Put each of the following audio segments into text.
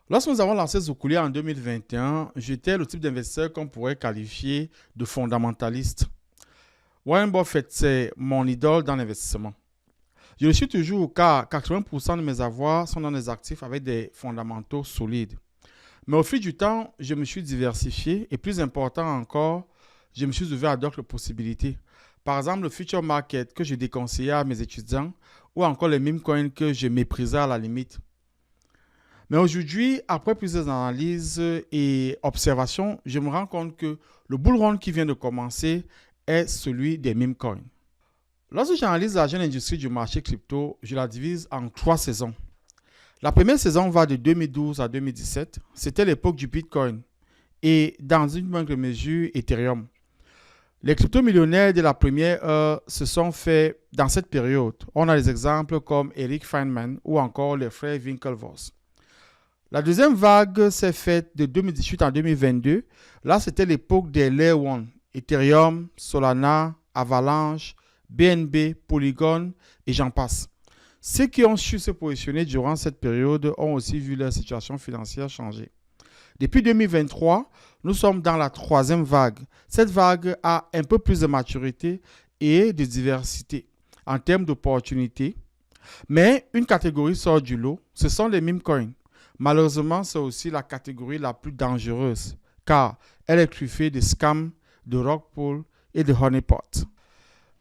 Lorsque nous avons lancé Zoukouli en 2021, j'étais le type d'investisseur qu'on pourrait qualifier de fondamentaliste. Warren Buffett, c'est mon idole dans l'investissement. Je le suis toujours car 80% de mes avoirs sont dans des actifs avec des fondamentaux solides. Mais au fil du temps, je me suis diversifié et plus important encore, je me suis ouvert à d'autres possibilités. Par exemple, le future market que je déconseillais à mes étudiants ou encore les meme coins que je méprisais à la limite. Mais aujourd'hui, après plusieurs analyses et observations, je me rends compte que le bull run qui vient de commencer est celui des meme coins. Lorsque j'analyse la jeune industrie du marché crypto, je la divise en 3 saisons. La première saison va de 2012 à 2017. C'était l'époque du Bitcoin et dans une moindre mesure Ethereum. Les crypto-millionnaires de la première heure se sont faits dans cette période. On a des exemples comme Eric Feynman ou encore les frères Winklevoss. La deuxième vague s'est faite de 2018 à 2022. Là, c'était l'époque des Layer 1, Ethereum, Solana, Avalanche, BNB, Polygon et j'en passe. Ceux qui ont su se positionner durant cette période ont aussi vu leur situation financière changer. Depuis 2023, nous sommes dans la troisième vague. Cette vague a un peu plus de maturité et de diversité en termes d'opportunités. Mais une catégorie sort du lot, ce sont les meme coins. Malheureusement, c'est aussi la catégorie la plus dangereuse car elle est truffée de scams, de rug pull et de honeypot.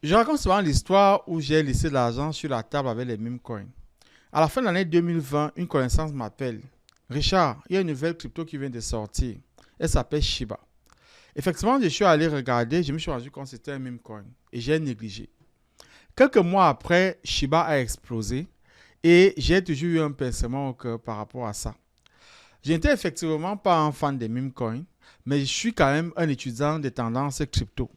Je raconte souvent l'histoire où j'ai laissé de l'argent sur la table avec les meme coins. À la fin de l'année 2020, une connaissance m'appelle. Richard, il y a une nouvelle crypto qui vient de sortir. Elle s'appelle Shiba. Effectivement, je suis allé regarder, je me suis rendu compte que c'était un meme coin et j'ai négligé. Quelques mois après, Shiba a explosé et j'ai toujours eu un pincement au cœur par rapport à ça. Je n'étais effectivement pas un fan des meme coins, mais je suis quand même un étudiant des tendances crypto.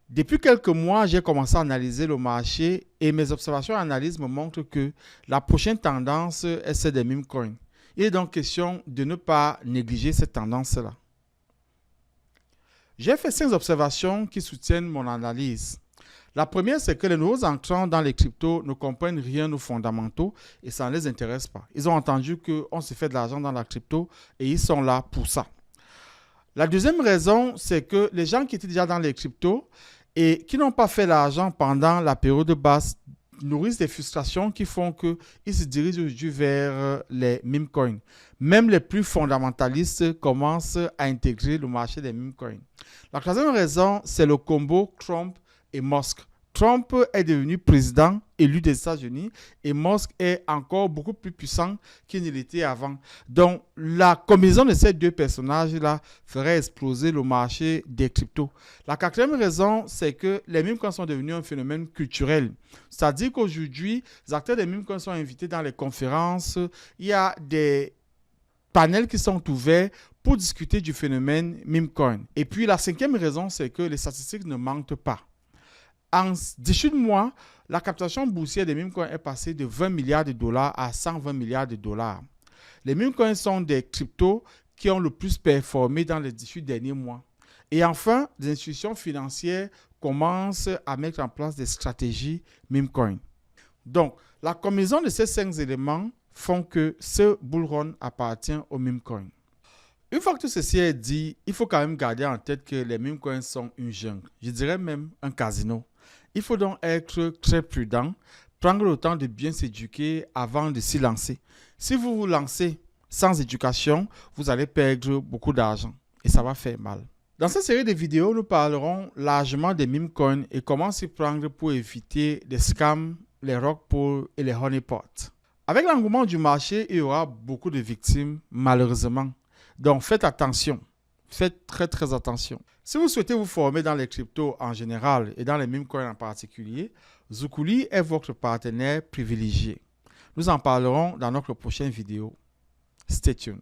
Depuis quelques mois, j'ai commencé à analyser le marché et mes observations et analyses me montrent que la prochaine tendance est celle des meme coins. Il est donc question de ne pas négliger cette tendance-là. J'ai fait 5 observations qui soutiennent mon analyse. La première, c'est que les nouveaux entrants dans les cryptos ne comprennent rien aux fondamentaux et ça ne les intéresse pas. Ils ont entendu qu'on se fait de l'argent dans la crypto et ils sont là pour ça. La deuxième raison, c'est que les gens qui étaient déjà dans les cryptos et qui n'ont pas fait l'argent pendant la période basse nourrissent des frustrations qui font qu'ils se dirigent aujourd'hui vers les meme coins. Même les plus fondamentalistes commencent à intégrer le marché des meme coins. La troisième raison, c'est le combo Trump et Musk. Trump est devenu président élu des États-Unis et Musk est encore beaucoup plus puissant qu'il ne l'était avant. Donc, la combinaison de ces deux personnages-là ferait exploser le marché des cryptos. La quatrième raison, c'est que les meme coins sont devenus un phénomène culturel. C'est-à-dire qu'aujourd'hui, les acteurs des meme coins sont invités dans les conférences. Il y a des panels qui sont ouverts pour discuter du phénomène meme coin. Et puis, la cinquième raison, c'est que les statistiques ne mentent pas. En 18 mois, la captation boursière des meme coins est passée de 20 milliards de dollars à 120 milliards de dollars. Les meme coins sont des cryptos qui ont le plus performé dans les 18 derniers mois. Et enfin, les institutions financières commencent à mettre en place des stratégies meme coins. Donc, la combinaison de ces 5 éléments font que ce bull run appartient aux meme coins. Une fois que tout ceci est dit, il faut quand même garder en tête que les meme coins sont une jungle. Je dirais même un casino. Il faut donc être très prudent, prendre le temps de bien s'éduquer avant de s'y lancer. Si vous vous lancez sans éducation, vous allez perdre beaucoup d'argent et ça va faire mal. Dans cette série de vidéos, nous parlerons largement des meme coins et comment s'y prendre pour éviter les scams, les rug pulls et les honeypots. Avec l'engouement du marché, il y aura beaucoup de victimes, malheureusement. Donc, faites attention. Faites très attention. Si vous souhaitez vous former dans les cryptos en général et dans les meme coins en particulier, Zoukouli est votre partenaire privilégié. Nous en parlerons dans notre prochaine vidéo. Stay tuned.